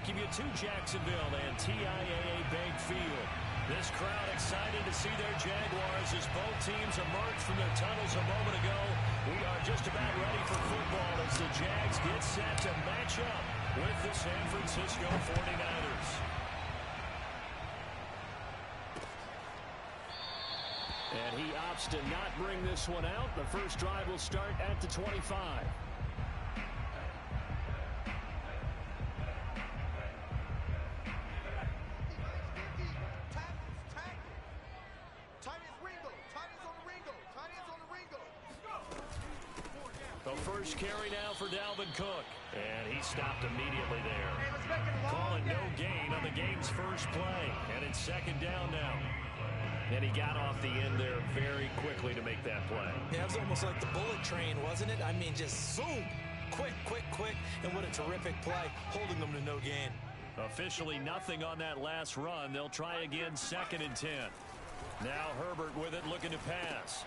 welcome you to Jacksonville and TIAA Bank Field. This crowd excited to see their Jaguars as both teams emerged from their tunnels a moment ago. We are just about ready for football as the Jags get set to match up with the San Francisco 49ers. And he opts to not bring this one out. The first drive will start at the 25. The first carry now for Dalvin Cook. And he stopped immediately there. Calling no gain on the game's first play. And it's second down now. And he got off the end there very quickly to make that play. Yeah, it was almost like the bullet train, wasn't it? I mean, just zoom. Quick, quick, quick. And what a terrific play, holding them to no gain. Officially nothing on that last run. They'll try again, 2nd and 10. Now Herbert with it, looking to pass.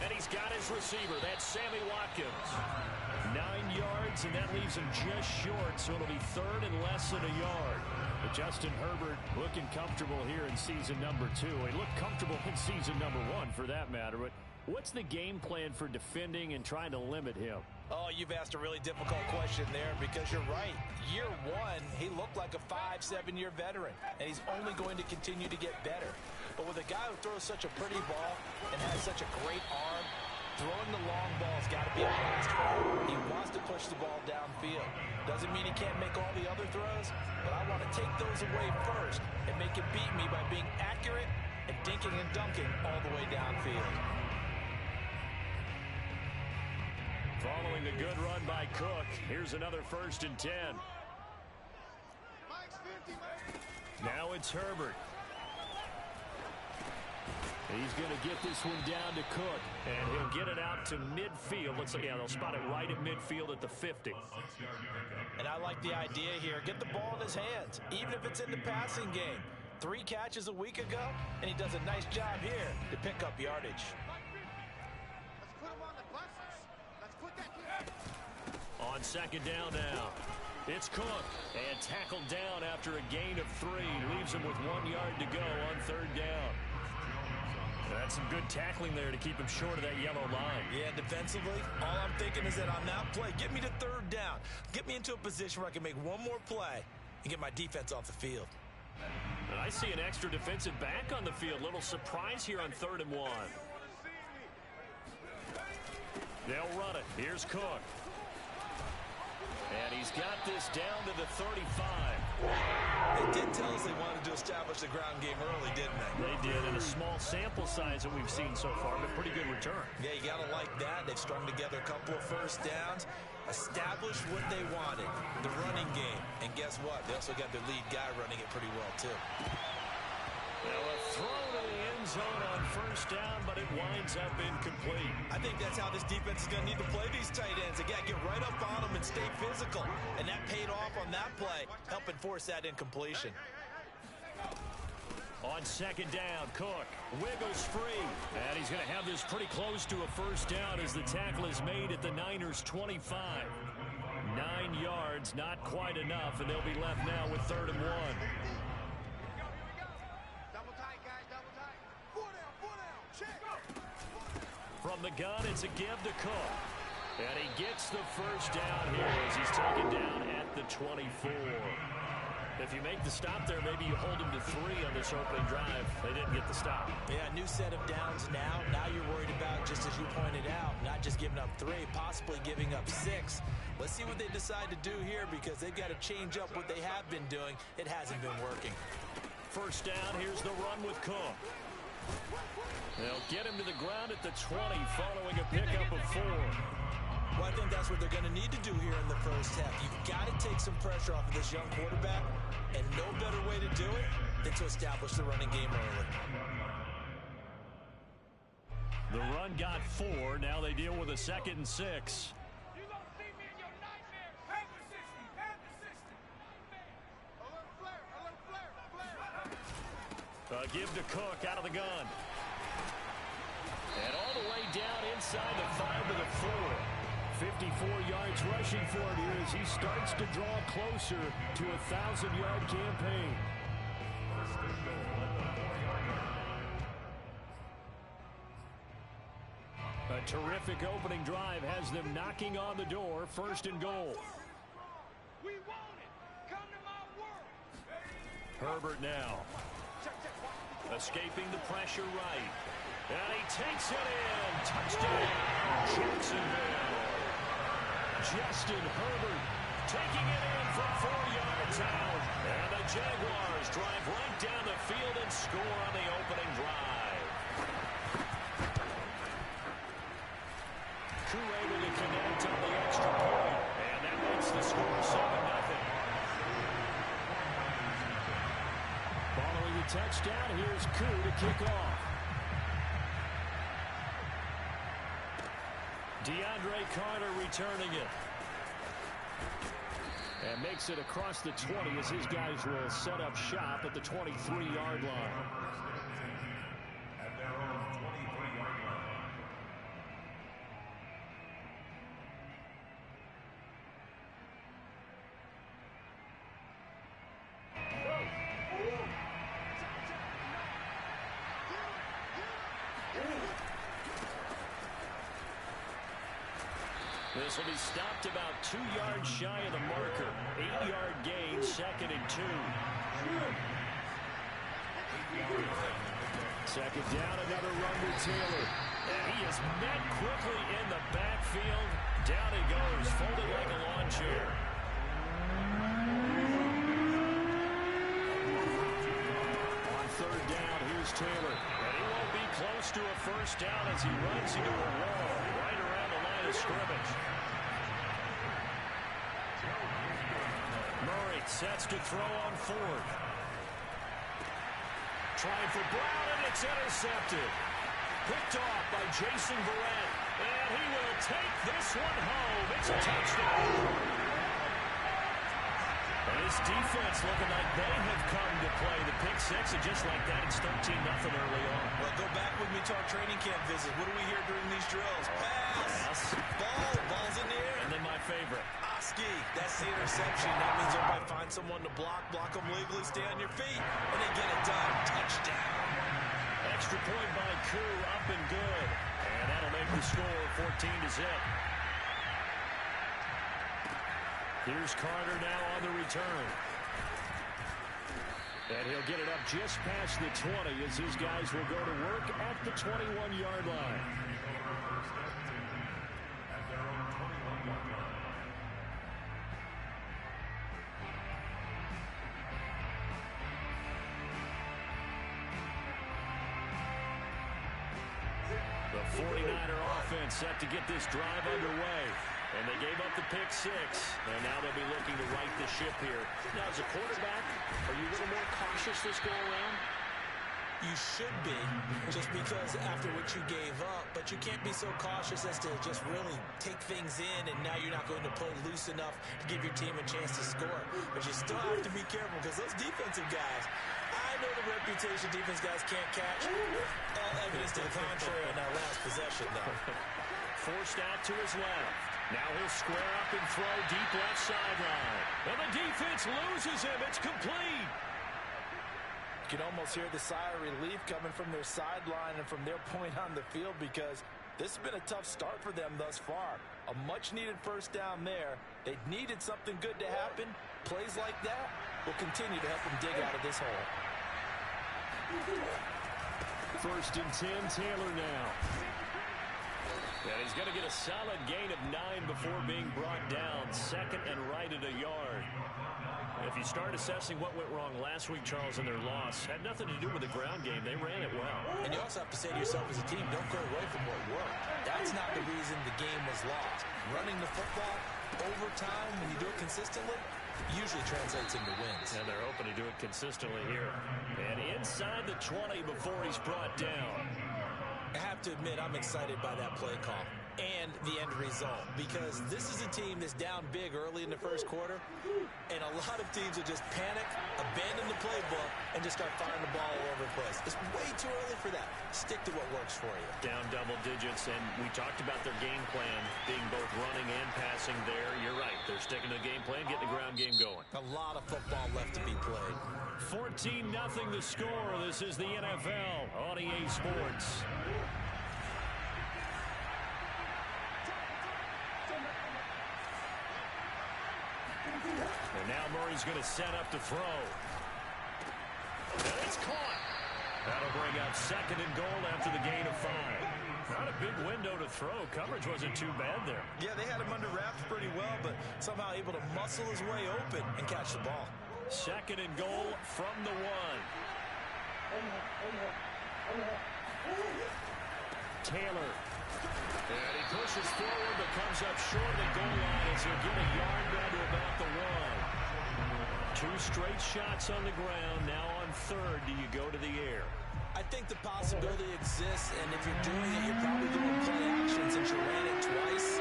And he's got his receiver. That's Sammy Watkins. 9 yards, and that leaves him just short, so it'll be 3rd and less than a yard. But Justin Herbert looking comfortable here in season number 2. He looked comfortable in season number 1, for that matter. But what's the game plan for defending and trying to limit him? Oh, you've asked a really difficult question there because you're right. Year 1, he looked like a 5-7-year veteran, and he's only going to continue to get better. But with a guy who throws such a pretty ball and has such a great arm, throwing the long ball's got to be a blast for him. He wants to push the ball downfield. Doesn't mean he can't make all the other throws, but I want to take those away first and make him beat me by being accurate and dinking and dunking all the way downfield. Following the good run by Cook, here's another 1st and 10. Now it's Herbert. He's going to get this one down to Cook, and he'll get it out to midfield. Let's see, yeah, they'll spot it right at midfield at the 50. And I like the idea here. Get the ball in his hands, even if it's in the passing game. 3 catches a week ago, and he does a nice job here to pick up yardage. Let's put him on the buses. Let's put that. On 2nd down now, it's Cook, and tackled down after a gain of 3. Leaves him with 1 yard to go on 3rd down. That's some good tackling there to keep him short of that yellow line. Yeah, defensively, all I'm thinking is that on that play, get me to 3rd down. Get me into a position where I can make one more play and get my defense off the field. And I see an extra defensive back on the field. Little surprise here on 3rd and 1. They'll run it. Here's Cook. And he's got this down to the 35. They did tell us they wanted to establish the ground game early, didn't they? They did, in a small sample size that we've seen so far, but pretty good return. Yeah, you got to like that. They've strung together a couple of 1st downs, established what they wanted, the running game. And guess what? They also got their lead guy running it pretty well, too. Now a throw to the end zone on 1st down, but it winds up incomplete. I think that's how this defense is going to need to play these tight ends. They got to get right up on them and stay physical. And that paid off on that play, helping force that incompletion. On 2nd down, Cook wiggles free. And he's going to have this pretty close to a 1st down as the tackle is made at the Niners' 25. 9 yards, not quite enough, and they'll be left now with 3rd and 1. From the gun, it's a give to Cook. And he gets the 1st down here as he's taken down at the 24. If you make the stop there, maybe you hold him to 3 on this opening drive. They didn't get the stop. Yeah, new set of downs now. Now you're worried about, just as you pointed out, not just giving up 3, possibly giving up 6. Let's see what they decide to do here because they've got to change up what they have been doing. It hasn't been working. 1st down, here's the run with Cook. They'll get him to the ground at the 20 following a pickup of 4. Well, I think that's what they're going to need to do here in the 1st half. You've got to take some pressure off of this young quarterback, and no better way to do it than to establish the running game early. The run got 4. Now they deal with a 2nd and 6. Give to Cook out of the gun. And all the way down inside the 5 to the 4. 54 yards rushing for him here as he starts to draw closer to a 1,000-yard campaign. A terrific opening drive has them knocking on the door, 1st and goal. We want it. Come to my world. Herbert now. Escaping the pressure right. And he takes it in. Touchdown, Jacksonville. Justin Herbert taking it in from 4 yards out. And the Jaguars drive right down the field and score on the opening drive. Crew able to connect on the extra point. And that makes the score 7-0. Following the touchdown, here's Koo to kick off. DeAndre Carter returning it. And makes it across the 20 as his guys will set up shop at the 23-yard line. At their own 23-yard line. This will be stopped about 2 yards shy of the marker. 8-yard gain, 2nd and 2. Second down, another run with Taylor. And he is met quickly in the backfield. Down he goes, folded like a lawn chair. On 3rd down, here's Taylor. And he won't be close to a 1st down as he runs into a wall right around the line of scrimmage. Murray sets to throw on 4th. Trying for Brown, and it's intercepted. Picked off by Jason Verrett. And he will take this one home. It's a touchdown. And his defense looking like they have come to play the pick 6, and just like that, it's 13-0 early on. Well, go back with me to our training camp visit. What do we hear during these drills? Pass. Ball's in the air. And then my favorite. Oski, that's the interception. That means everybody find someone to block them legally, stay on your feet, and they get it done. Touchdown. Extra point by Koo, up and good. And that'll make the score 14-0. Here's Carter now on the return. And he'll get it up just past the 20 as his guys will go to work at the 21-yard line. The 49er offense set to get this drive underway. And they gave up the pick 6, and now they'll be looking to right the ship here. Now, as a quarterback, are you a little more cautious this go around? You should be, just because after what you gave up, but you can't be so cautious as to just really take things in, and now you're not going to play loose enough to give your team a chance to score. But you still have to be careful, because those defensive guys, I know the reputation defense guys can't catch. Evidence to the contrary in that last possession, though. Forced out to his left. Now he'll square up and throw deep left sideline. And the defense loses him. It's complete. You can almost hear the sigh of relief coming from their sideline and from their point on the field, because this has been a tough start for them thus far. A much-needed 1st down there. They needed something good to happen. Plays like that will continue to help them dig out of this hole. 1st and 10, Taylor now. And he's going to get a solid gain of 9 before being brought down. 2nd and right at a yard. If you start assessing what went wrong last week, Charles, in their loss, had nothing to do with the ground game. They ran it well. And you also have to say to yourself as a team, don't go away from what worked. That's not the reason the game was lost. Running the football over time, when you do it consistently, usually translates into wins. And they're hoping to do it consistently here. And inside the 20 before he's brought down. I have to admit, I'm excited by that play call. and the end result, because this is a team that's down big early in the first quarter, and a lot of teams will just panic, abandon the playbook, and just start firing the ball all over the place. It's way too early for that. Stick to what works for you. Down double digits, and we talked about their game plan being both running and passing there. You're right. They're sticking to the game plan, getting the ground game going. A lot of football left to be played. 14-0 the score. This is the NFL on EA Sports. And now Murray's going to set up to throw. And it's caught. That'll bring up 2nd and goal after the gain of 5. Not a big window to throw. Coverage wasn't too bad there. Yeah, they had him under wraps pretty well, but somehow able to muscle his way open and catch the ball. 2nd and goal from the 1. Taylor. And he pushes forward, but comes up short of the goal line as he'll get a yard down to about the 1. 2 straight shots on the ground. Now on 3rd, do you go to the air? I think the possibility exists, and if you're doing it, you're probably doing play action since you ran it twice.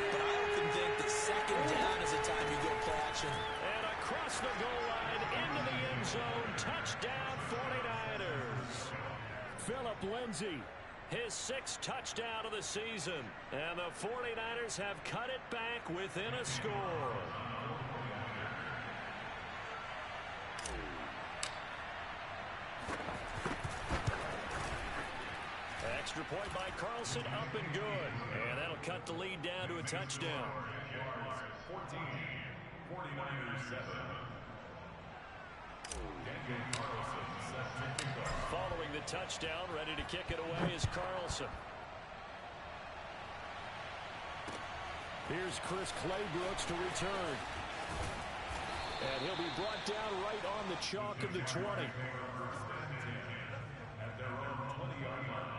But I often think that 2nd down is the time you go play action. And across the goal line, into the end zone, touchdown 49ers. Phillip Lindsay, his 6th touchdown of the season. And the 49ers have cut it back within a score. Extra point by Carlson, up and good. And that'll cut the lead down to a touchdown. 14, 49ers 7. Following the touchdown, ready to kick it away is Carlson. Here's Chris Claybrooks to return. And he'll be brought down right on the chalk of the 20. At their own 20-yard line.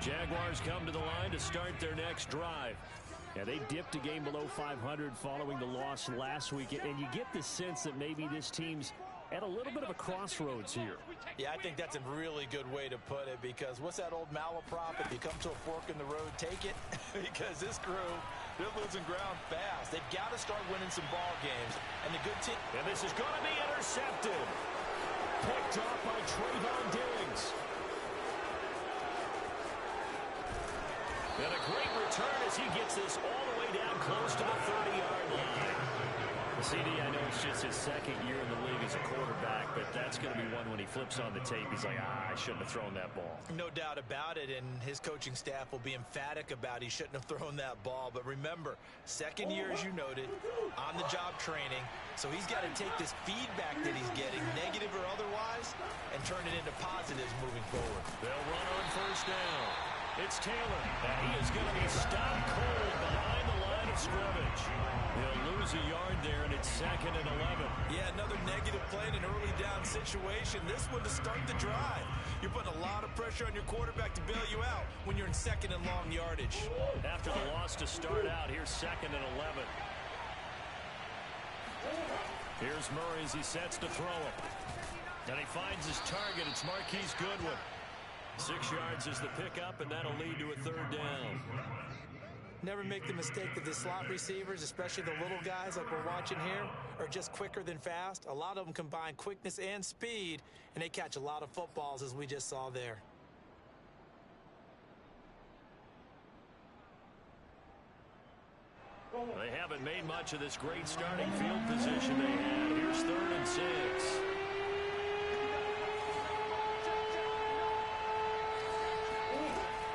Jaguars come to the line to start their next drive. Yeah, they dipped a game below 500 following the loss last week, and you get the sense that maybe this team's at a little bit of a crossroads here. Yeah, I think that's a really good way to put it, because what's that old malaprop? If you come to a fork in the road, take it. Because this crew, they're losing ground fast. They've got to start winning some ball games. And the good team... And this is going to be intercepted. Picked off by Trayvon Diggs. And a great return as he gets this all the way down close to the 30-yard line. CD, I know it's just his 2nd year in the league as a quarterback, but that's going to be one when he flips on the tape. He's like, I shouldn't have thrown that ball. No doubt about it, and his coaching staff will be emphatic about he shouldn't have thrown that ball. But remember, 2nd year, as you noted, on-the-job training. So he's got to take this feedback that he's getting, negative or otherwise, and turn it into positives moving forward. They'll run on 1st down. It's Taylor, and he is going to be stopped cold behind the line of scrimmage. He'll lose a yard there, and it's 2nd and 11. Yeah, another negative play in an early down situation. This one to start the drive. You're putting a lot of pressure on your quarterback to bail you out when you're in 2nd and long yardage. After the loss to start out, here's 2nd and 11. Here's Murray as he sets to throw it. And he finds his target. It's Marquise Goodwin. 6 yards is the pickup, and that'll lead to a 3rd down. Never make the mistake that the slot receivers, especially the little guys like we're watching here, are just quicker than fast. A lot of them combine quickness and speed, and they catch a lot of footballs, as we just saw there. They haven't made much of this great starting field position they had. Here's 3rd and 6.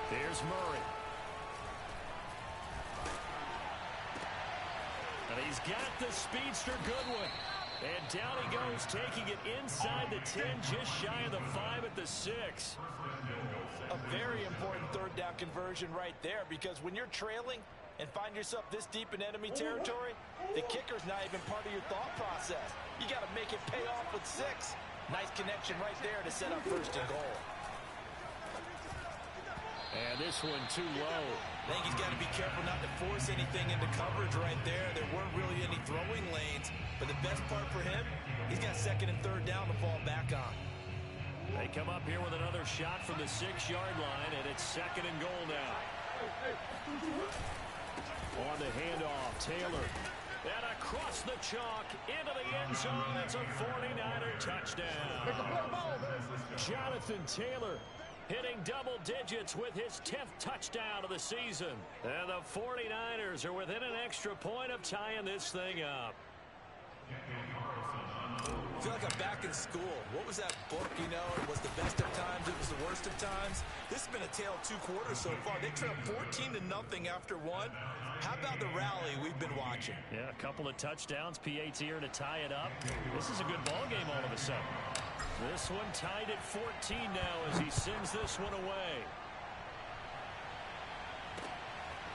Here's Murray. And he's got the speedster Goodwin. And down he goes, taking it inside the 10, just shy of the 5 at the 6. A very important 3rd down conversion right there, because when you're trailing and find yourself this deep in enemy territory, the kicker's not even part of your thought process. You got to make it pay off with 6. Nice connection right there to set up 1st and goal. And this one too low. I think he's got to be careful not to force anything into coverage right there. There weren't really any throwing lanes, but the best part for him, he's got second and third down to fall back on. They come up here with another shot from the 6-yard line, and it's second and goal now. On the handoff, Taylor. And across the chalk, into the end zone. It's a 49er touchdown. Jonathan Taylor hitting double digits with his 10th touchdown of the season. And the 49ers are within an extra point of tying this thing up. I feel like I'm back in school. What was that book, you know? It was the best of times. It was the worst of times. This has been a tale of 2 quarters so far. They trailed 14-0 after 1. How about the rally we've been watching? Yeah, a couple of touchdowns, PAT here to tie it up. This is a good ball game all of a sudden. This one tied at 14 now as he sends this one away.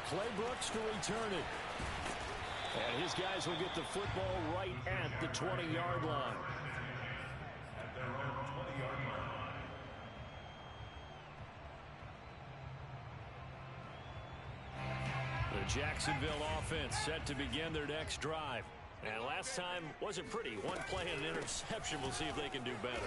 Clay Brooks to return it. And his guys will get the football right at the 20-yard line. At their own 20-yard line. The Jacksonville offense set to begin their next drive. And last time wasn't pretty. One play and an interception. We'll see if they can do better.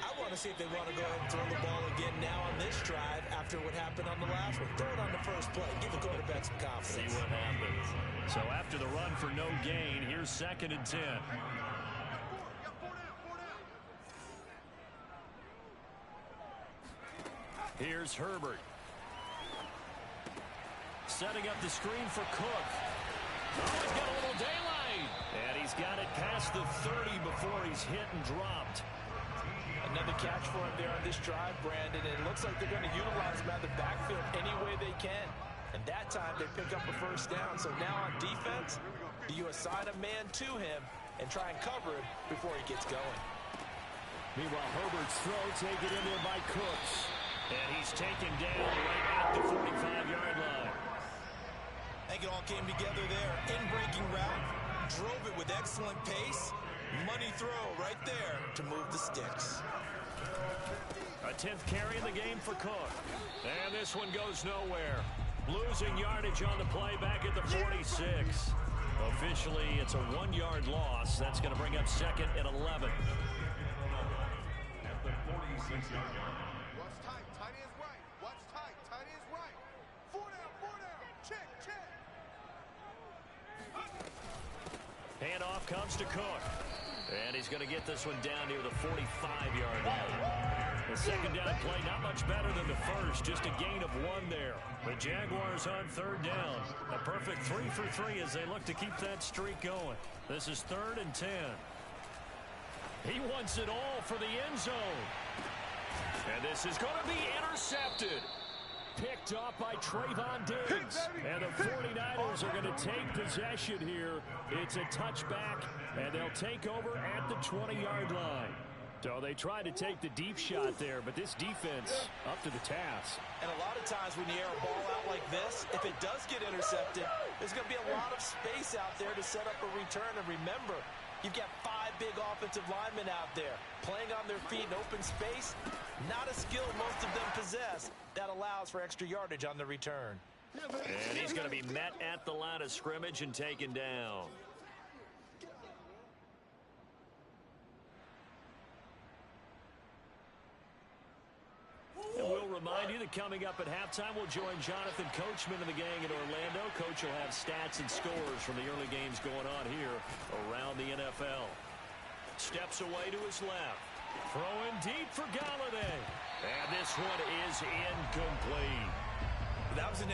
I want to see if they want to go ahead and throw the ball again now on this drive after what happened on the last one. Throw it on the first play. Give the quarterback some confidence. See what happens. So after the run for no gain, here's second and 10. Here's Herbert. Setting up the screen for Cook. Oh, he's got a little daylight. And he's got it past the 30 before he's hit and dropped. Another catch for him there on this drive, Brandon. It looks like they're going to utilize him out of the backfield any way they can. And that time they pick up a first down. So now on defense, do you assign a man to him and try and cover him before he gets going? Meanwhile, Herbert's throw taken in there by Cooks. And he's taken down right at the 45-yard line. I think it all came together there. In-breaking route, drove it with excellent pace. Money throw right there to move the sticks. A 10th carry in the game for Cook. And this one goes nowhere. Losing yardage on the play back at the 46. Officially, it's a 1-yard loss. That's going to bring up second and 11. At the 46-yard line. Watch tight, tight is right. Watch tight, tight is right. 4 down, check, check. Handoff comes to Cook. And he's going to get this one down near the 45-yard line. The second down play, not much better than the first, just a gain of 1 there. The Jaguars on third down. A perfect 3 for 3 as they look to keep that streak going. This is 3rd and 10. He wants it all for the end zone. And this is going to be intercepted. Picked off by Trayvon Diggs. And the 49ers are going to take possession here. It's a touchback, and they'll take over at the 20-yard line. So they tried to take the deep shot there, but this defense up to the task. And a lot of times when you air a ball out like this, if it does get intercepted, there's going to be a lot of space out there to set up a return. And remember, you've got 5 big offensive linemen out there playing on their feet in open space. Not a skill most of them possess that allows for extra yardage on the return. And he's going to be met at the line of scrimmage and taken down. And we'll remind you that coming up at halftime, we'll join Jonathan Coachman and the gang in Orlando. Coach will have stats and scores from the early games going on here around the NFL. Steps away to his left. Throwing deep for Galladay. And this one is incomplete. That was an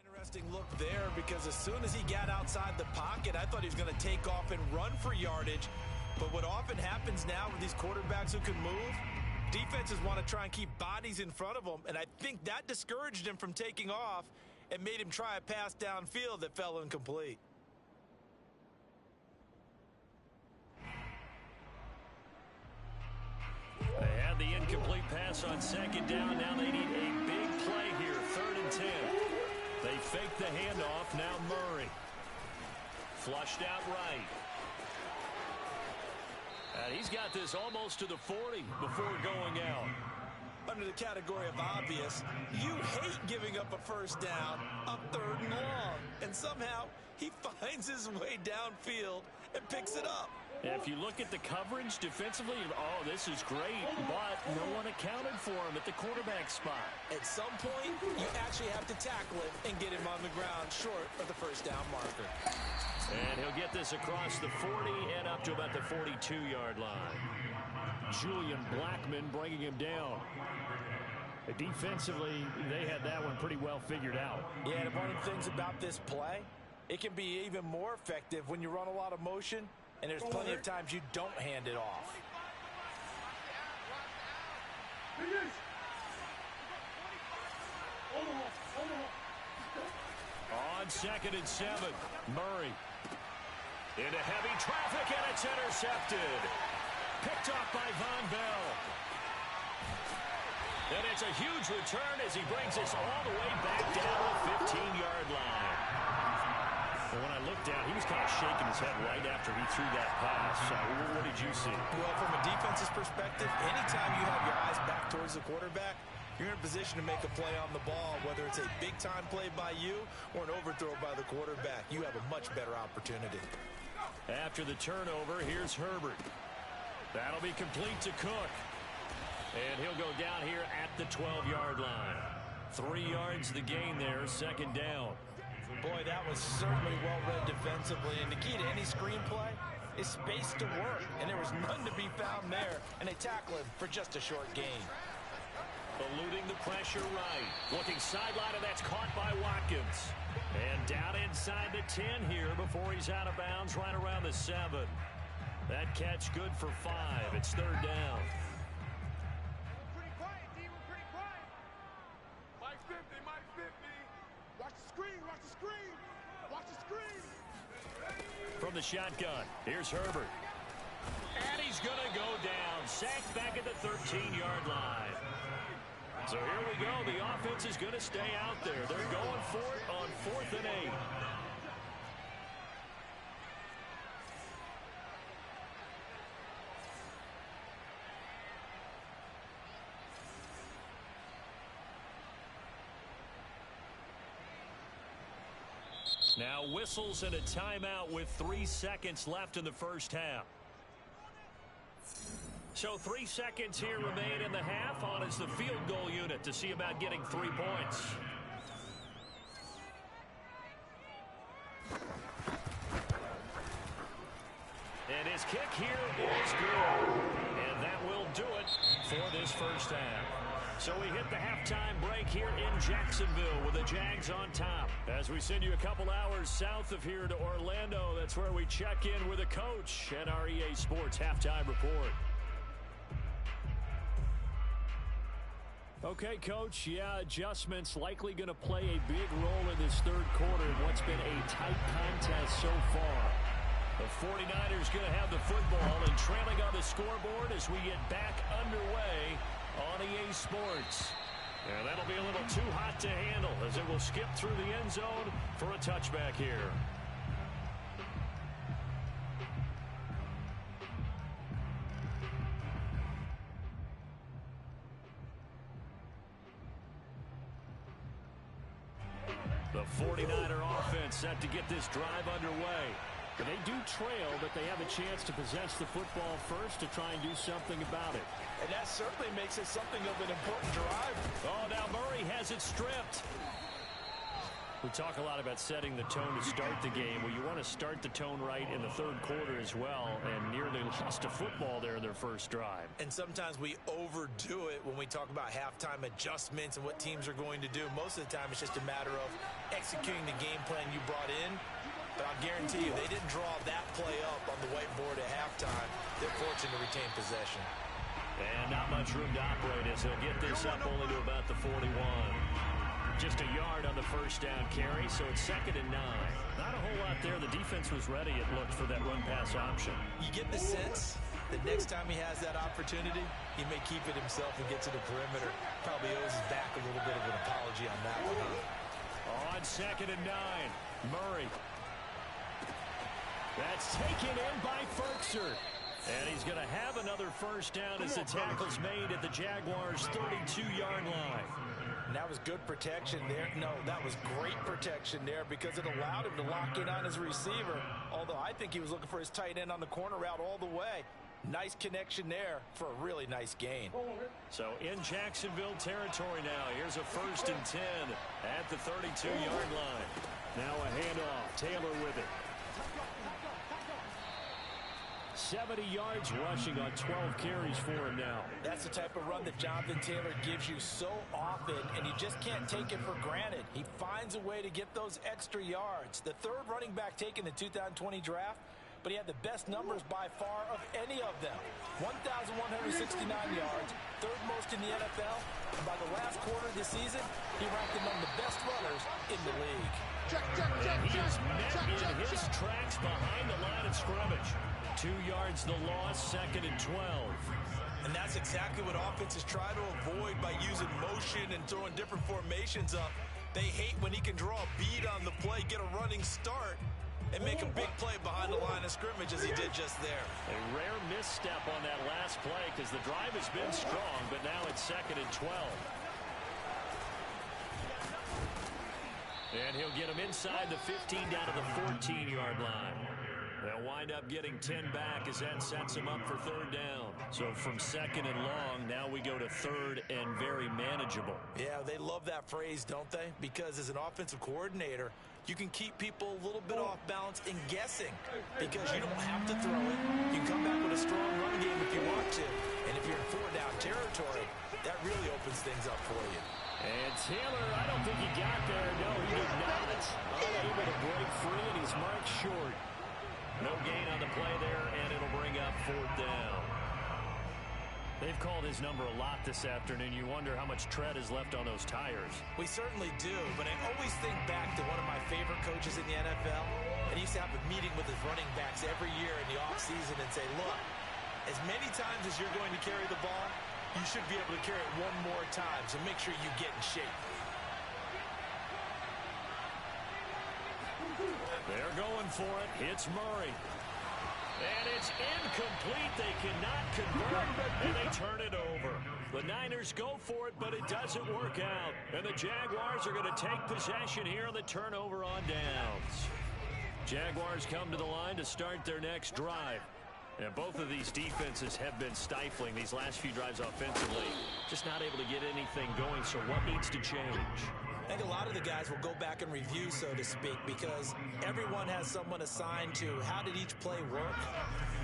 interesting look there, because as soon as he got outside the pocket, I thought he was going to take off and run for yardage. But what often happens now with these quarterbacks who can move, defenses want to try and keep bodies in front of them, and I think that discouraged him from taking off and made him try a pass downfield that fell incomplete. They had the incomplete pass on second down. Now they need a big play here, 3rd and 10. They fake the handoff. Now Murray. Flushed out right. And he's got this almost to the 40 before going out. Under the category of obvious, you hate giving up a first down on 3rd and long. And somehow, he finds his way downfield and picks it up. If you look at the coverage defensively, oh, this is great, but no one accounted for him at the quarterback spot. At some point, you actually have to tackle it and get him on the ground short of the first down marker. And he'll get this across the 40 and up to about the 42-yard line. Julian Blackman bringing him down. Defensively, they had that one pretty well figured out. Yeah, and one of the things about this play, it can be even more effective when you run a lot of motion, and there's plenty of times you don't hand it off. On 2nd and 7, Murray. Into heavy traffic, and it's intercepted. Picked off by Von Bell. And it's a huge return as he brings us all the way back down the 15-yard line. And when I looked down, he was kind of shaking his head right after he threw that pass. What did you see? Well, from a defense's perspective, anytime you have your eyes back towards the quarterback, you're in a position to make a play on the ball, whether it's a big-time play by you or an overthrow by the quarterback. You have a much better opportunity. After the turnover, here's Herbert. That'll be complete to Cook. And he'll go down here at the 12-yard line. 3 yards the gain there, 2nd down. Boy, that was certainly well-read defensively. And the key to any screenplay is space to work. And there was none to be found there. And they tackle him for just a short gain. Eluding the pressure right. Looking sideline, and that's caught by Watkins. And down inside the 10 here before he's out of bounds right around the 7. That catch good for 5. It's 3rd down. Pretty quiet, D. We're pretty quiet. Mike 50, Mike 50. Watch the screen, watch the screen. Watch the screen. From the shotgun, here's Herbert. And he's going to go down. Sacked back at the 13-yard line. So here we go. The offense is going to stay out there. They're going for it on 4th and 8. Now whistles and a timeout with 3 seconds left in the first half. So 3 seconds here remain in the half. On is the field goal unit to see about getting 3 points. And his kick here is good. And that will do it for this first half. So we hit the halftime break here in Jacksonville with the Jags on top. As we send you a couple hours south of here to Orlando, that's where we check in with a coach at our EA Sports Halftime Report. Okay, Coach, yeah, adjustments likely going to play a big role in this 3rd quarter in what's been a tight contest so far. The 49ers going to have the football and trailing on the scoreboard as we get back underway on EA Sports. And that'll be a little too hot to handle as it will skip through the end zone for a touchback here. The 49er offense set to get this drive underway. They do trail, but they have a chance to possess the football first to try and do something about it. And that certainly makes it something of an important drive. Oh, now Murray has it stripped. We talk a lot about setting the tone to start the game. Well, you want to start the tone right in the 3rd quarter as well, and nearly lost a football there in their first drive. And sometimes we overdo it when we talk about halftime adjustments and what teams are going to do. Most of the time, it's just a matter of executing the game plan you brought in. But I'll guarantee you, they didn't draw that play up on the whiteboard at halftime. They're fortunate to retain possession. And not much room to operate as they'll get this up only to about the 41. Just a yard on the first down carry, so it's 2nd and 9. Not a whole lot there. The defense was ready, it looked, for that run-pass option. You get the sense that next time he has that opportunity, he may keep it himself and get to the perimeter. Probably owes his back a little bit of an apology on that one. On 2nd and 9, Murray. That's taken in by Ferkser. And he's going to have another first down as the tackle's made at the Jaguars' 32-yard line. And that was good protection there. No, that was great protection there because it allowed him to lock in on his receiver. Although I think he was looking for his tight end on the corner route all the way. Nice connection there for a really nice gain. So in Jacksonville territory now. Here's a 1st and 10 at the 32-yard line. Now a handoff. Taylor with it. 70 yards rushing on 12 carries for him now. That's the type of run that Jonathan Taylor gives you so often, and you just can't take it for granted. He finds a way to get those extra yards. The 3rd running back taken in the 2020 draft, but he had the best numbers by far of any of them. 1,169 yards, 3rd most in the NFL, and by the last quarter of the season, he ranked among the best runners in the league. And he is met in his tracks behind the line of scrimmage. 2 yards the loss, 2nd and 12. And that's exactly what offenses try to avoid by using motion and throwing different formations up. They hate when he can draw a bead on the play, get a running start, and make a big play behind the line of scrimmage as he did just there. A rare misstep on that last play because the drive has been strong, but now it's 2nd and 12. And he'll get him inside the 15 down to the 14-yard line. They'll wind up getting 10 back as that sets him up for 3rd down. So from 2nd and long, now we go to 3rd and very manageable. Yeah, they love that phrase, don't they? Because as an offensive coordinator, you can keep people a little bit off balance and guessing because you don't have to throw it. You can come back with a strong run game if you want to. And if you're in 4-down territory, that really opens things up for you. And Taylor, I don't think he got there. No, he did not. Unable to break free, and he's marked short. No gain on the play there, and it'll bring up 4th down. They've called his number a lot this afternoon. You wonder how much tread is left on those tires. We certainly do, but I always think back to one of my favorite coaches in the NFL. And he used to have a meeting with his running backs every year in the offseason and say, look, as many times as you're going to carry the ball, you should be able to carry it one more time, so make sure you get in shape. They're going for it. It's Murray. And it's incomplete. They cannot convert, and they turn it over. The Niners go for it, but it doesn't work out. And the Jaguars are going to take possession here on the turnover on downs. Jaguars come to the line to start their next drive. And both of these defenses have been stifling these last few drives offensively. Just not able to get anything going, so what needs to change? I think a lot of the guys will go back and review, so to speak, because everyone has someone assigned to how did each play work.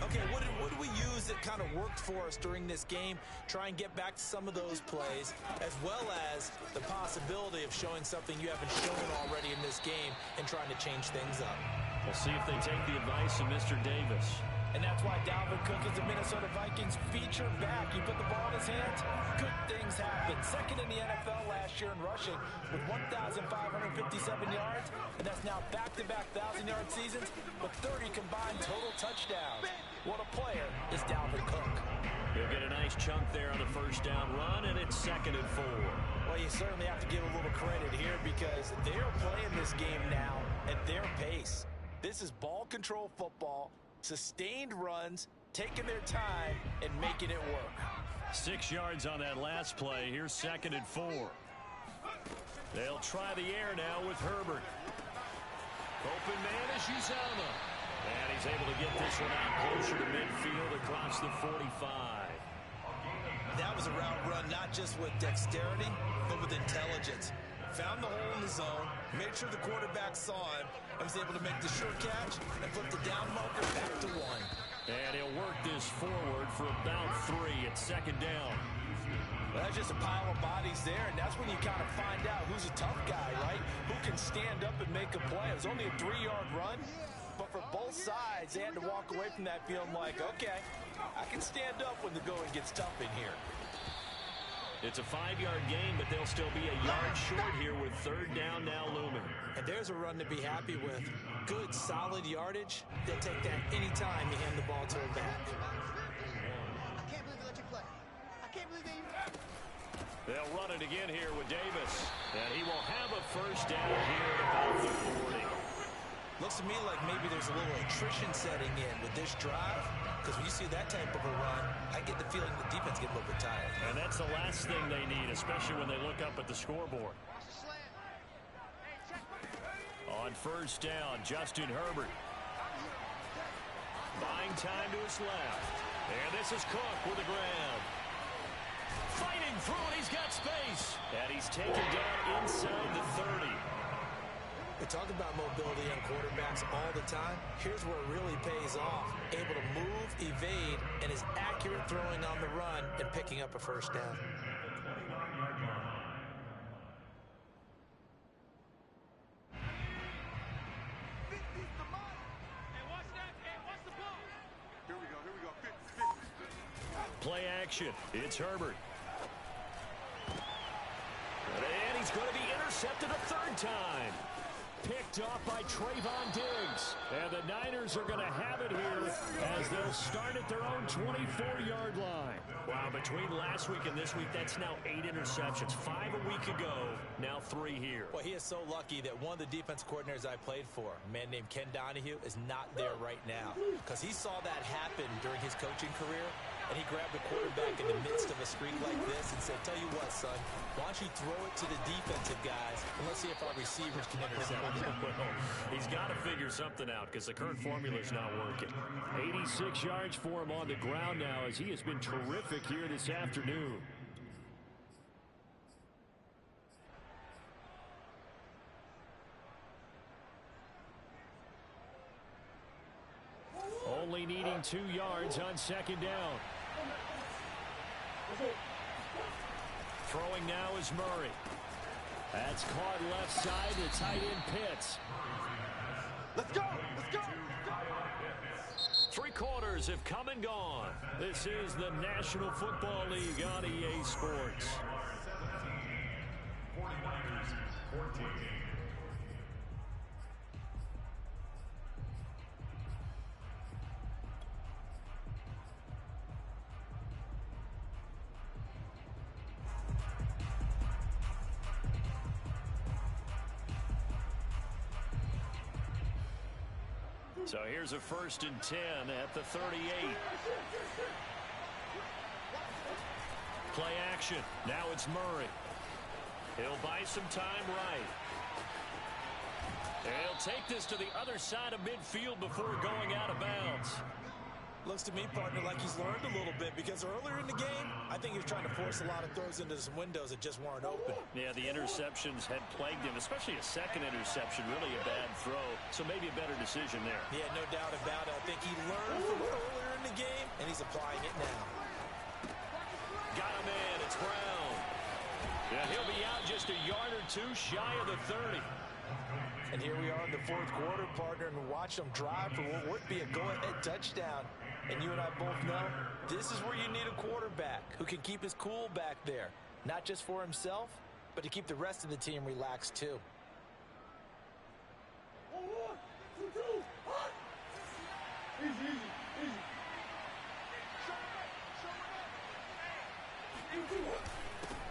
Okay, what did we use that kind of worked for us during this game? Try and get back to some of those plays, as well as the possibility of showing something you haven't shown already in this game and trying to change things up. We'll see if they take the advice of Mr. Davis. And that's why Dalvin Cook is the Minnesota Vikings feature back. You put the ball in his hands, good things happen. 2nd in the NFL last year in rushing with 1,557 yards. And that's now back-to-back 1,000-yard seasons with 30 combined total touchdowns. What a player is Dalvin Cook. He'll get a nice chunk there on the 1st down run, and it's 2nd and 4. Well, you certainly have to give a little credit here because they're playing this game now at their pace. This is ball control football. Sustained runs, taking their time, and making it work. 6 yards on that last play. Here's 2nd and 4. They'll try the air now with Herbert. Open man is Uzomah. And he's able to get this one out closer to midfield across the 45. That was a route run not just with dexterity, but with intelligence. Found the hole in the zone, made sure the quarterback saw him, and was able to make the sure catch and flip the down marker back to 1. And he'll work this forward for about 3 at 2nd down. Well, that's just a pile of bodies there, and that's when you kind of find out who's a tough guy, right? Who can stand up and make a play. It was only a 3-yard run, but for both sides, they had to walk away from that feeling like, okay, I can stand up when the going gets tough in here. It's a 5-yard gain, but they'll still be a yard short here with 3rd down now looming. And there's a run to be happy with. Good, solid yardage. They'll take that anytime you hand the ball to a back. I can't believe they let you play. I can't believe they... They'll run it again here with Davis. And he will have a 1st down here at about the 40. Looks to me like maybe there's a little attrition setting in with this drive, because when you see that type of a run, I get the feeling the defense get a little bit tired. And that's the last thing they need, especially when they look up at the scoreboard. On first down, Justin Herbert. Buying time to his left. And this is Cook with the grab. Fighting through it, he's got space. And he's taken down inside the 30. We talk about mobility on quarterbacks all the time. Here's where it really pays off. Able to move, evade, and is accurate throwing on the run and picking up a first down. Play action. It's Herbert. And he's going to be intercepted a third time. Picked off by Trayvon Diggs. And the Niners are going to have it here as they'll start at their own 24-yard line. Wow, between last week and this week, that's now 8 interceptions. 5 a week ago, now 3 here. Well, he is so lucky that one of the defense coordinators I played for, a man named Ken Donahue, is not there right now. Because he saw that happen during his coaching career, and he grabbed the quarterback in the midst of a streak like this and said, tell you what, son, why don't you throw it to the defensive guys, and let's see if our receivers can intercept it. Well, he's got to figure something out because the current formula is not working. 86 yards for him on the ground now as he has been terrific here this afternoon. Only needing 2 yards on second down. Throwing now is Murray. That's caught left side to tight end Pitts. Let's go! Let's go! 3 quarters have come and gone. This is the National Football League on EA Sports. 49ers 14. So here's a 1st and 10 at the 38. Play action. Now it's Murray. He'll buy some time right. And he'll take this to the other side of midfield before going out of bounds. Looks to me, partner, like he's learned a little bit, because earlier in the game, I think he was trying to force a lot of throws into some windows that just weren't open. Yeah, the interceptions had plagued him, especially a second interception, really a bad throw. So maybe a better decision there. Yeah, no doubt about it. I think he learned from earlier in the game, and he's applying it now. Got him in. It's Brown. Yeah, he'll be out just a yard or 2 shy of the 30. And here we are in the 4th quarter, partner, and watch them drive for what would be a go-ahead touchdown. And you and I both know this is where you need a quarterback who can keep his cool back there. Not just for himself, but to keep the rest of the team relaxed too.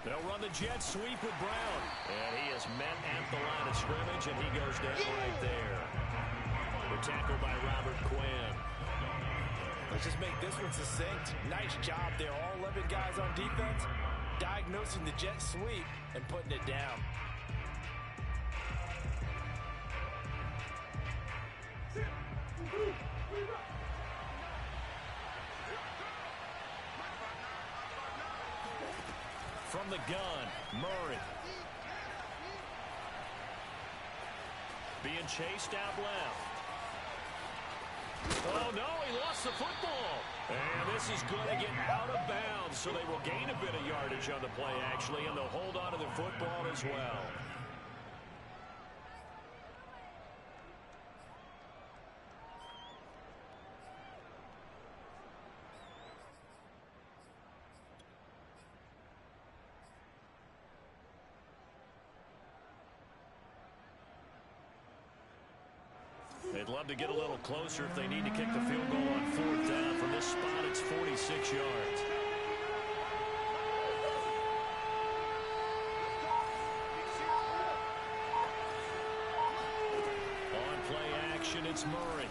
They'll run the jet sweep with Brown. And he is met at the line of scrimmage, and he goes down right there. The tackle by Robert Quinn. Let's just make this one succinct. Nice job there. All 11 guys on defense diagnosing the jet sweep and putting it down. From the gun, Murray. Being chased out left. Oh, no, he lost the football. And this is going to get out of bounds, so they will gain a bit of yardage on the play, actually, and they'll hold on to the football as well. They'd love to get a little closer if they need to kick the field goal on 4th down. From this spot, it's 46 yards. On play action. possession. It's Murray.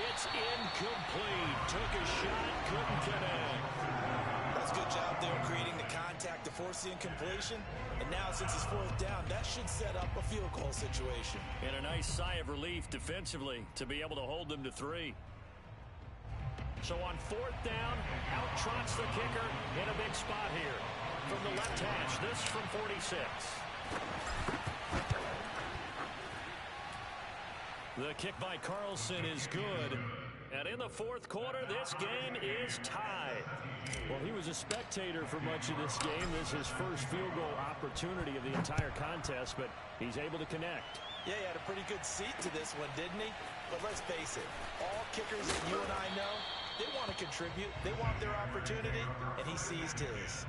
It's incomplete. Took a shot, couldn't connect. That's a good job there creating the contact to force the incompletion. And now since it's fourth down, that should set up a field goal situation. And a nice sigh of relief defensively to be able to hold them to 3. So on fourth down, out trots the kicker in a big spot here. From the left hash, this from 46. The kick by Carlson is good. And in the fourth quarter, this game is tied. Well, he was a spectator for much of this game. This is his first field goal opportunity of the entire contest, but he's able to connect. Yeah, he had a pretty good seat to this one, didn't he? But let's face it, all kickers that you and I know, they want to contribute. They want their opportunity, and he seized his.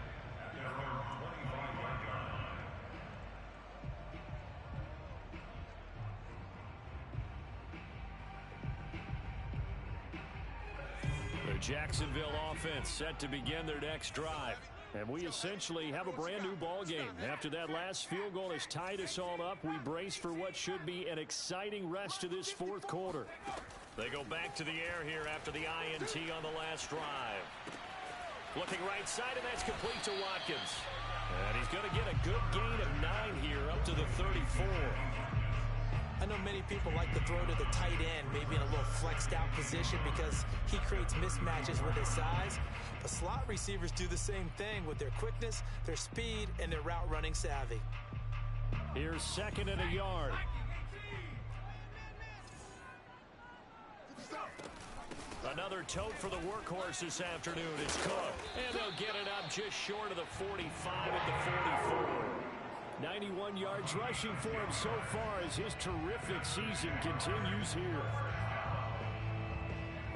The Jacksonville offense set to begin their next drive. And we essentially have a brand new ball game. After that last field goal has tied us all up, we brace for what should be an exciting rest to this fourth quarter. They go back to the air here after the INT on the last drive. Looking right side, and that's complete to Watkins. And he's going to get a good gain of 9 here up to the 34. I know many people like to throw to the tight end, maybe in a little flexed out position because he creates mismatches with his size. But slot receivers do the same thing with their quickness, their speed, and their route running savvy. Here's 2nd and a yard. Another tote for the workhorse this afternoon. It's Cook. And they'll get it up just short of the 45 at the 44. 91 yards rushing for him so far as his terrific season continues here.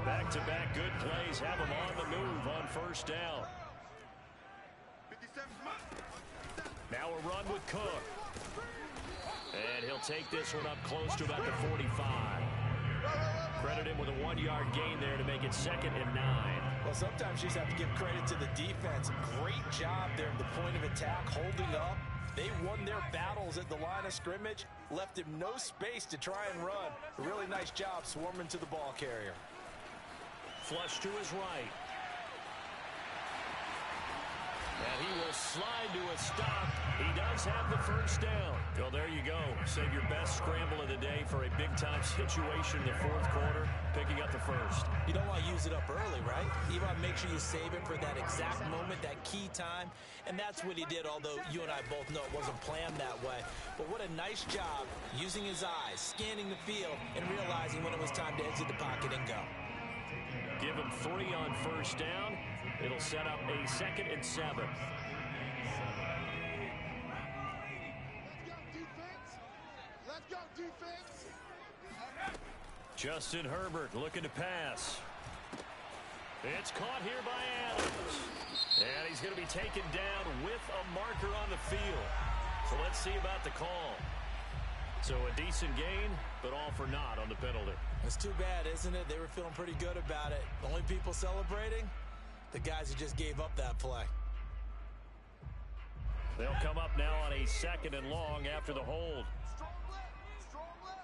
Back-to-back good plays have him on the move on first down. Now a run with Cook. And he'll take this one up close to about the 45. Credit him with a 1-yard gain there to make it 2nd and 9. Well, sometimes you just have to give credit to the defense. Great job there at the point of attack, holding up. They won their battles at the line of scrimmage, left him no space to try and run. A really nice job swarming to the ball carrier. Flush to his right. And he will slide to a stop. He does have the first down. Well, there you go. Save your best scramble of the day for a big-time situation in the fourth quarter, picking up the first. You don't want to use it up early, right? You want to make sure you save it for that exact moment, that key time. And that's what he did, although you and I both know it wasn't planned that way. But what a nice job using his eyes, scanning the field, and realizing when it was time to exit the pocket and go. Give him 3 on first down. It'll set up a 2nd and 7. Let's go, defense. Justin Herbert looking to pass. It's caught here by Adams. And he's going to be taken down with a marker on the field. So let's see about the call. So a decent gain, but all for naught on the penalty. It's too bad, isn't it? They were feeling pretty good about it. The only people celebrating, the guys who just gave up that play. They'll come up now on a 2nd and long after the hold. Strong left.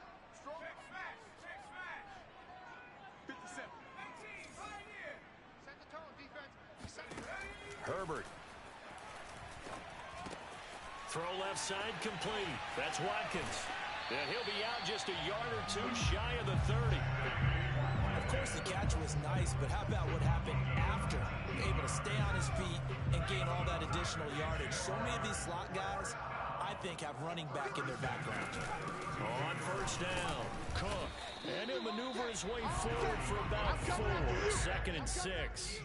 57. Set the tone, defense. Herbert. Throw left side complete. That's Watkins. And he'll be out just a yard or 2 shy of the 30. Of course, the catch was nice, but how about what happened after? Able to stay on his feet and gain all that additional yardage. So many of these slot guys, I think, have running back in their background. On first down, Cook. And he'll maneuver his way forward for about 4. 2nd and 6.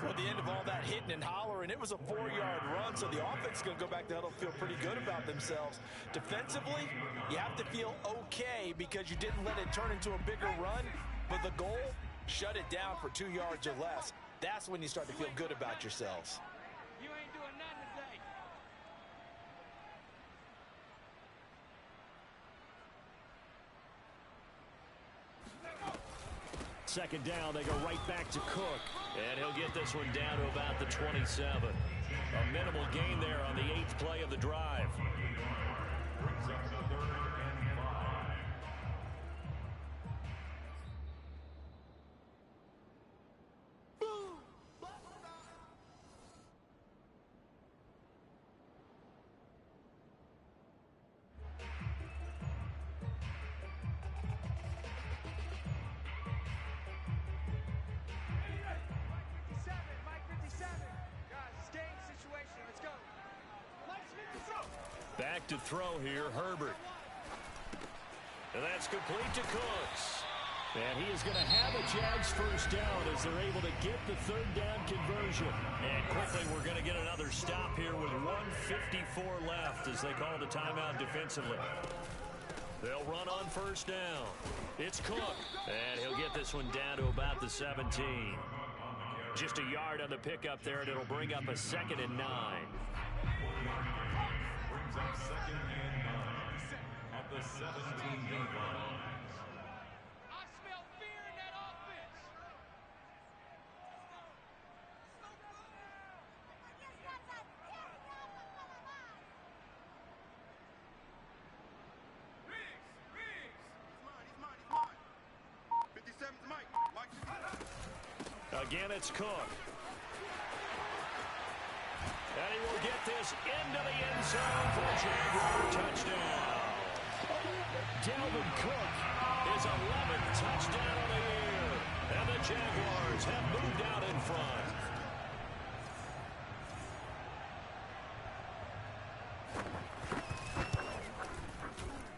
Well, at the end of all that hitting and hollering, it was a 4-yard run, so the offense is going to go back to huddle, feel pretty good about themselves. Defensively, you have to feel okay because you didn't let it turn into a bigger run, but the goal, shut it down for 2 yards or less. That's when you start to feel good about yourselves. You ain't doing nothing today. 2nd down, they go right back to Cook. And he'll get this one down to about the 27. A minimal gain there on the 8th play of the drive. Back to throw here, Herbert. And that's complete to Cooks. And he is going to have a Jags first down as they're able to get the third down conversion. And quickly, we're going to get another stop here with 1:54 left as they call the timeout defensively. They'll run on first down. It's Cook. And he'll get this one down to about the 17. Just a yard on the pickup there, and it'll bring up a 2nd and 9. Brings up 2nd and 9 at the 17-yard line. I smell fear in that offense. He's mine. 57's Mike. Again, it's Cook. And he will get this into the end zone for a Jaguar touchdown. Dalvin Cook, his 11th touchdown of the year. And the Jaguars have moved out in front.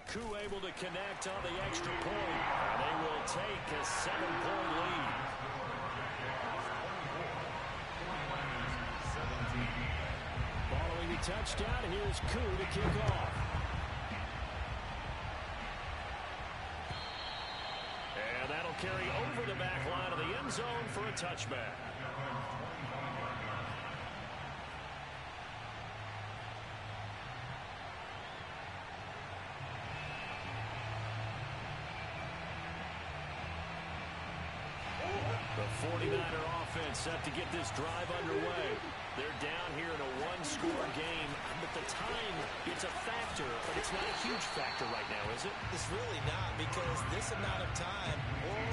Koo able to connect on the extra point. And they will take a 7-point lead. Following the touchdown, here's Koo to kick off. And that'll carry over the back line of the end zone for a touchback. The 49er offense set to get this drive underway. They're down here in a one-score game, but the time, it's a factor, but it's not a huge factor right now, is it? It's really not, because this amount of time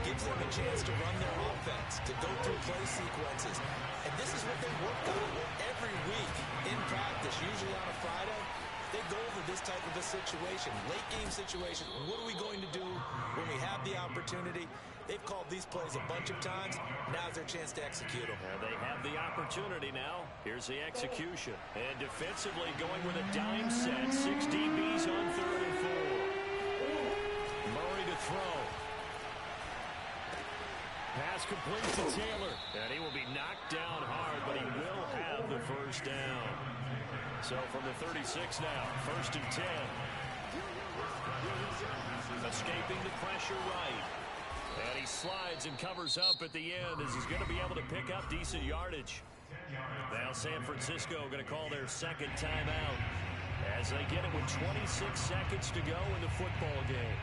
gives them a chance to run their offense, to go through play sequences. And this is what they work on every week in practice, usually on a Friday. They go over this type of a situation, late game situation. What are we going to do when we have the opportunity? They've called these plays a bunch of times. Now's their chance to execute them. They have the opportunity now. Here's the execution. And defensively going with a dime set. 6 DBs on 3rd and 4. Murray to throw. Pass complete to Taylor. And he will be knocked down hard, but he will have the first down. So from the 36 now, 1st and 10. Escaping the pressure right. And he slides and covers up at the end as he's going to be able to pick up decent yardage. Now San Francisco going to call their 2nd timeout as they get it with 26 seconds to go in the football game.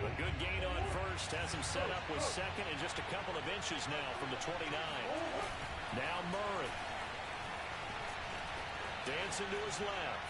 A good gain on first has him set up with 2nd and just a couple of inches now from the 29. Now Murray. Dancing to his left.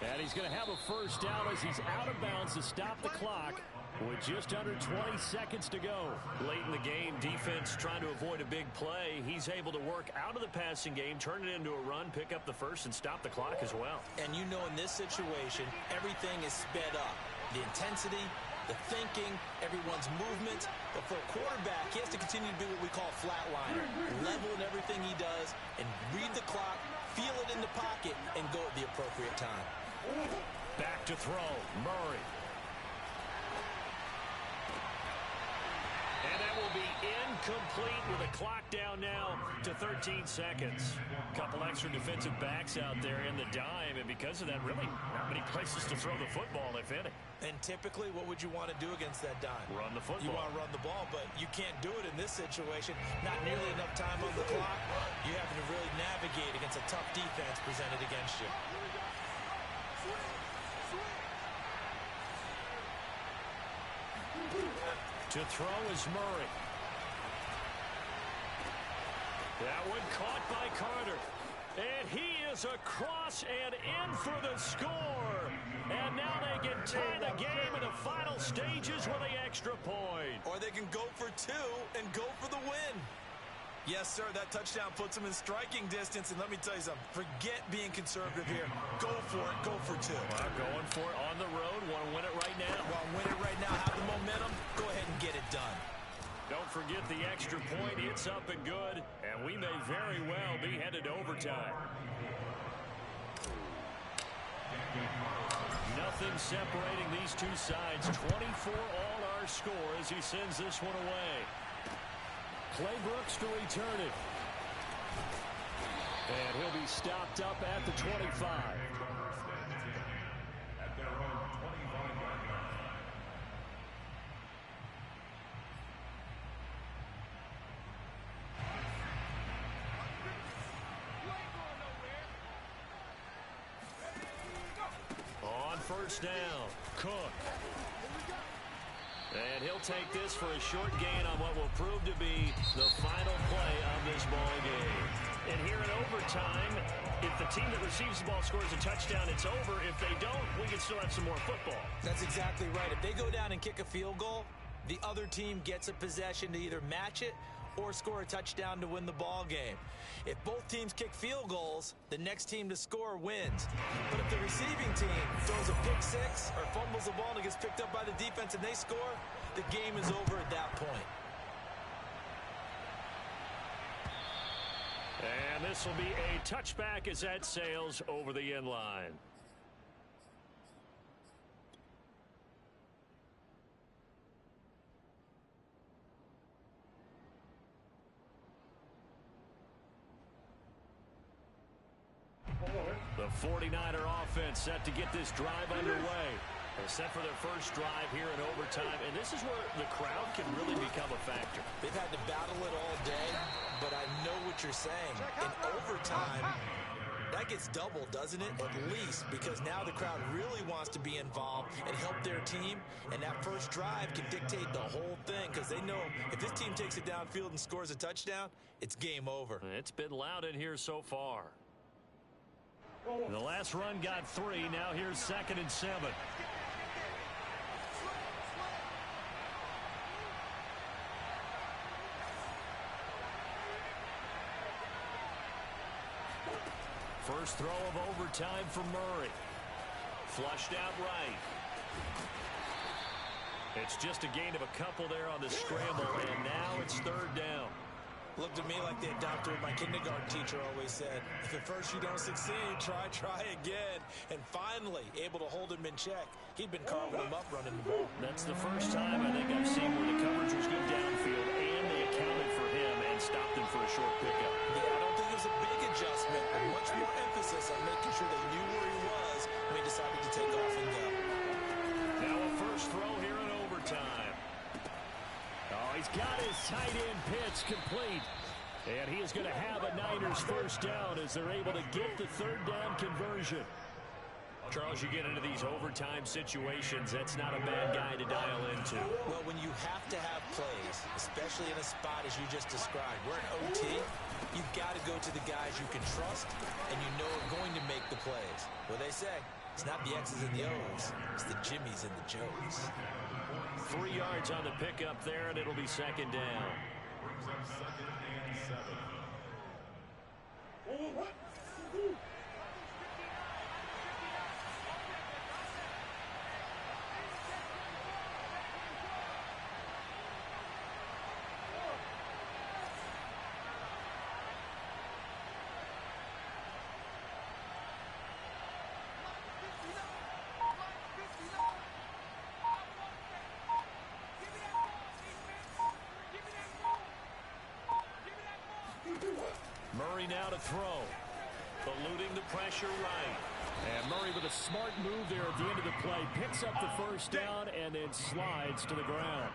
And he's going to have a first down as he's out of bounds to stop the clock with just under 20 seconds to go. Late in the game, defense trying to avoid a big play. He's able to work out of the passing game, turn it into a run, pick up the first, and stop the clock as well. And you know in this situation, everything is sped up. The intensity, the thinking, everyone's movement. But for a quarterback, he has to continue to be what we call a flatliner. Level in everything he does and read the clock, feel it in the pocket, and go at the appropriate time. Back to throw, Murray. And that will be incomplete with a clock down now to 13 seconds. Couple extra defensive backs out there in the dime, and because of that, really not many places to throw the football, if any. And typically, what would you want to do against that dime? Run the football. You want to run the ball, but you can't do it in this situation. Not nearly enough time on the clock. You having to really navigate against a tough defense presented against you. To throw is Murray. That one caught by Carter. And he is across and in for the score. And now they can tie the game in the final stages with the extra point. Or they can go for 2 and go for the win. Yes, sir. That touchdown puts him in striking distance. And let me tell you something. Forget being conservative here. Go for it. Go for two. Going for it on the road. Want to win it right now. Want to win it right now. Have the momentum. Go ahead and get it done. Don't forget the extra point. It's up and good. And we may very well be headed to overtime. Nothing separating these two sides. 24 all our score as he sends this one away. Clay Brooks to return it. And he'll be stopped up at the 25. At their own 25-yard line. On first down, Cook. And he'll take this for a short gain on what will prove to be the final play of this ball game. And here in overtime, if the team that receives the ball scores a touchdown, it's over. If they don't, we can still have some more football. That's exactly right. If they go down and kick a field goal, the other team gets a possession to either match it or score a touchdown to win the ball game. If both teams kick field goals, the next team to score wins. But if the receiving team throws a pick six or fumbles the ball and it gets picked up by the defense and they score, the game is over at that point. And this will be a touchback as that sails over the end line. The 49er offense set to get this drive underway. They're set for their first drive here in overtime, and this is where the crowd can really become a factor. They've had to battle it all day, but I know what you're saying. In overtime, that gets doubled, doesn't it? At least, because now the crowd really wants to be involved and help their team, and that first drive can dictate the whole thing because they know if this team takes it downfield and scores a touchdown, it's game over. It's been loud in here so far. The last run got 3. Now here's 2nd and 7. First throw of overtime for Murray. Flushed out right. It's just a gain of a couple there on the scramble, and now it's 3rd down. Looked at me like the doctor my kindergarten teacher always said. If at first you don't succeed, try again. And finally, able to hold him in check. He'd been carving him up running the ball. That's the first time I think I've seen where the coverage was good downfield, and they accounted for him and stopped him for a short pickup. Yeah, I don't think it was a big adjustment, but much more emphasis on making sure they knew where he was when he decided to take off and go. Now a first throw here in overtime. Oh, he's got his tight end pitch complete. And he is going to have a Niners first down as they're able to get the 3rd down conversion. Charles, you get into these overtime situations, that's not a bad guy to dial into. Well, when you have to have plays, especially in a spot as you just described, we're in OT, you've got to go to the guys you can trust and you know are going to make the plays. Well, they say, it's not the X's and the O's, it's the Jimmys and the Joes. 3 yards on the pickup there, and it'll be 2nd down. Brings up 2nd and 7. Murray now to throw. Eluding the pressure right. And Murray with a smart move there at the end of the play. Picks up the first down and then slides to the ground.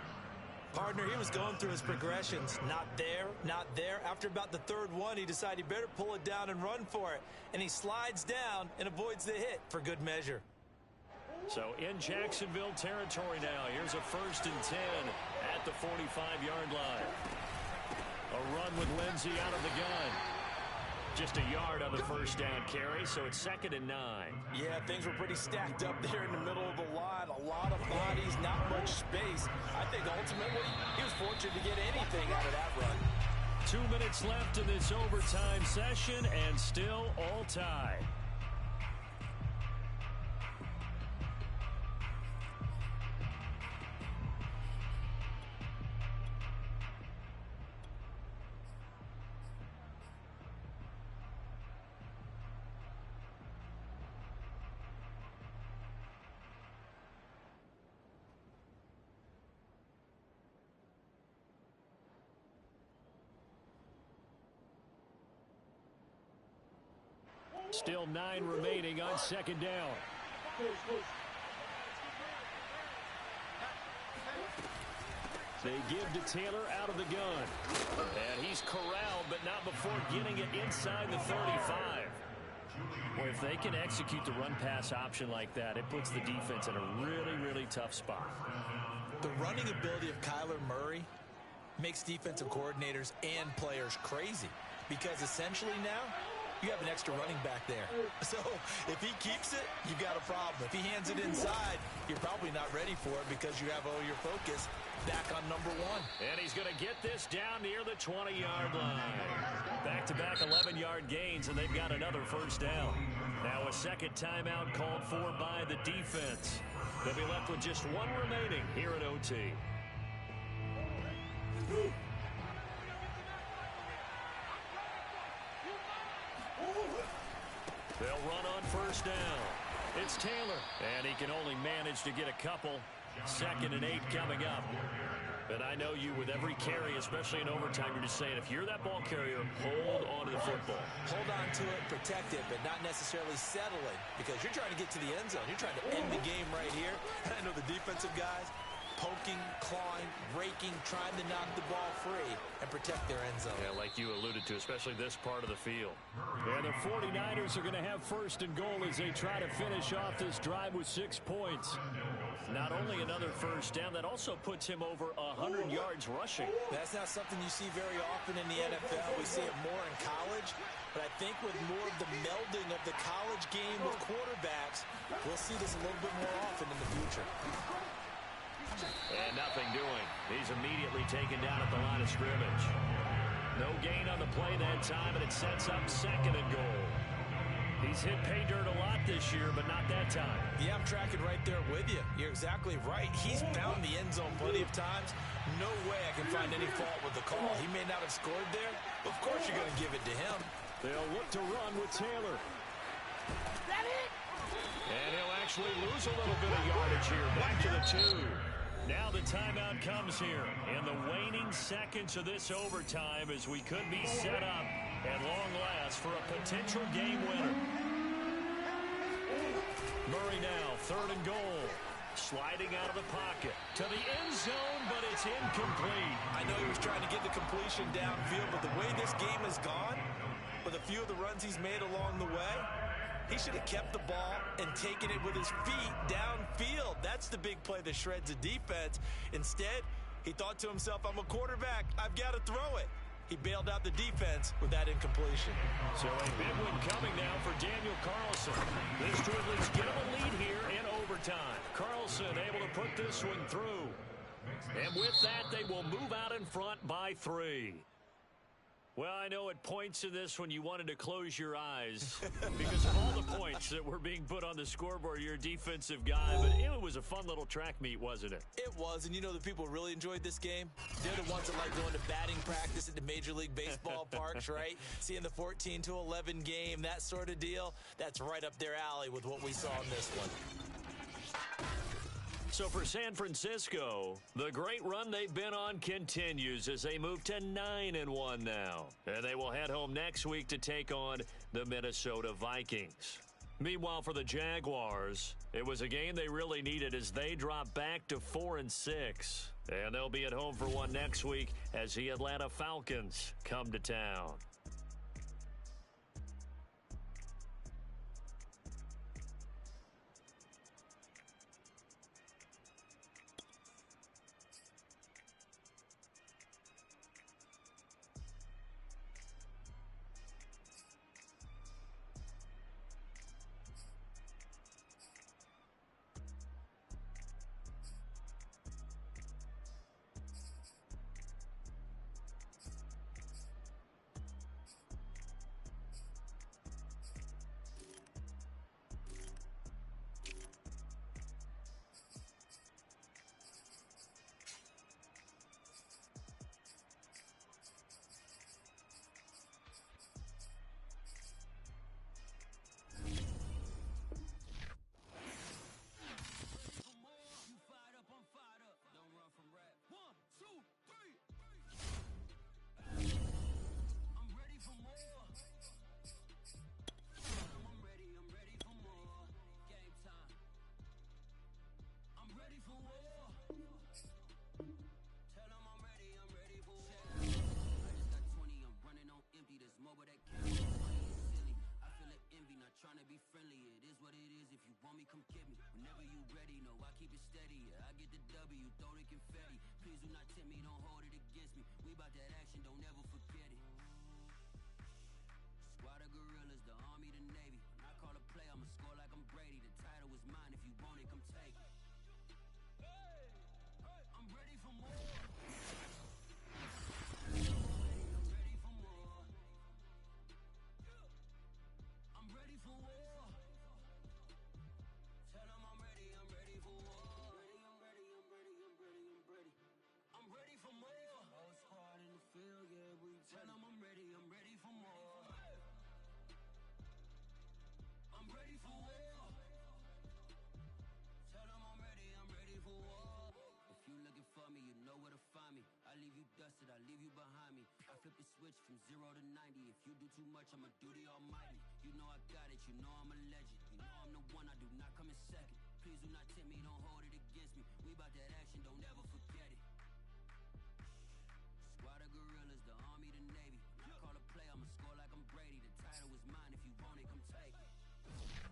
Partner, he was going through his progressions. Not there, not there. After about the 3rd one, he decided he better pull it down and run for it. And he slides down and avoids the hit for good measure. So in Jacksonville territory now. Here's a 1st and 10 at the 45-yard line. A run with Lindsey out of the gun. Just a yard on the first down carry, so it's 2nd and 9. Yeah, things were pretty stacked up there in the middle of the line. A lot of bodies, not much space. I think ultimately he was fortunate to get anything out of that run. 2 minutes left in this overtime session, and still all tied. Still 9 remaining on second down. They give to Taylor out of the gun. And he's corralled, but not before getting it inside the 35. Well, if they can execute the run-pass option like that, it puts the defense in a really, really tough spot. The running ability of Kyler Murray makes defensive coordinators and players crazy. Because essentially now, you have an extra running back there. So if he keeps it, you've got a problem. If he hands it inside, you're probably not ready for it because you have all your focus back on number 1. And he's going to get this down near the 20-yard line. Back-to-back 11-yard gains, and they've got another first down. Now a second timeout called for by the defense. They'll be left with just 1 remaining here at OT. They'll run on first down. It's Taylor, and he can only manage to get a couple. 2nd and 8 coming up. And I know you, with every carry, especially in overtime, you're just saying, if you're that ball carrier, hold on to the football. Hold on to it, protect it, but not necessarily settle it, because you're trying to get to the end zone. You're trying to end the game right here. And I know the defensive guys poking, clawing, raking, trying to knock the ball free and protect their end zone. Yeah, like you alluded to, especially this part of the field. And the 49ers are going to have first and goal as they try to finish off this drive with 6 points. Not only another first down, that also puts him over 100 yards rushing. That's not something you see very often in the NFL. We see it more in college. But I think with more of the melding of the college game with quarterbacks, we'll see this a little bit more often in the future. And nothing doing. He's immediately taken down at the line of scrimmage. No gain on the play that time, and it sets up 2nd and goal. He's hit pay dirt a lot this year, but not that time. Yeah, I'm tracking right there with you. You're exactly right. He's found the end zone plenty of times. No way I can find any fault with the call. He may not have scored there. Of course you're going to give it to him. They'll look to run with Taylor. That it? And he'll actually lose a little bit of yardage here. Back to the 2. Now the timeout comes here in the waning seconds of this overtime as we could be set up at long last for a potential game winner. Murray now, 3rd and goal. Sliding out of the pocket to the end zone, but it's incomplete. I know he was trying to get the completion downfield, but the way this game has gone, with a few of the runs he's made along the way, he should have kept the ball and taken it with his feet downfield. That's the big play that shreds a defense. Instead, he thought to himself, I'm a quarterback. I've got to throw it. He bailed out the defense with that incompletion. So a big one coming now for Daniel Carlson. This to at least get him a lead here in overtime. Carlson able to put this one through. And with that, they will move out in front by 3. Well, I know at points in this when you wanted to close your eyes because of all the points that were being put on the scoreboard. You're a defensive guy, but it was a fun little track meet, wasn't it? It was, and you know the people really enjoyed this game? They're the ones that like going to batting practice at the Major League Baseball parks, right? Seeing the 14-11 game, that sort of deal, that's right up their alley with what we saw in this one. So for San Francisco, the great run they've been on continues as they move to 9-1 now. And they will head home next week to take on the Minnesota Vikings. Meanwhile, for the Jaguars, it was a game they really needed as they drop back to 4-6. And they'll be at home for one next week as the Atlanta Falcons come to town. want me, come get me. Whenever you ready, no, I keep it steady. Yeah, I get the W, throw the confetti. Please do not tempt me, don't hold it against me. We bout that action, don't ever forget it. Squad of gorillas, the army, the navy. When I call a play, I'ma score like I'm Brady. The title is mine, if you want it, come take it. I'm ready for more. I'm ready for more. I'm ready for war. Tell them I'm ready for war. I'm ready. I'm ready for more. Whole squad in the field, yeah, we tell them I'm ready for more. I'm ready for war. Tell them I'm ready for war. If you looking for me, you know where to find me. I leave you dusted, I leave you behind me. I flip the switch from 0 to 90. If you do too much, I'ma do the almighty. You know I got it, you know I'm a legend. You know I'm the one, I do not come in second. Please do not tempt me, don't hold it against me. We bout that action, don't ever forget it. Squad of gorillas, the army, the navy. When I call a play, I'ma score like I'm Brady. The title is mine, if you want it, come take it.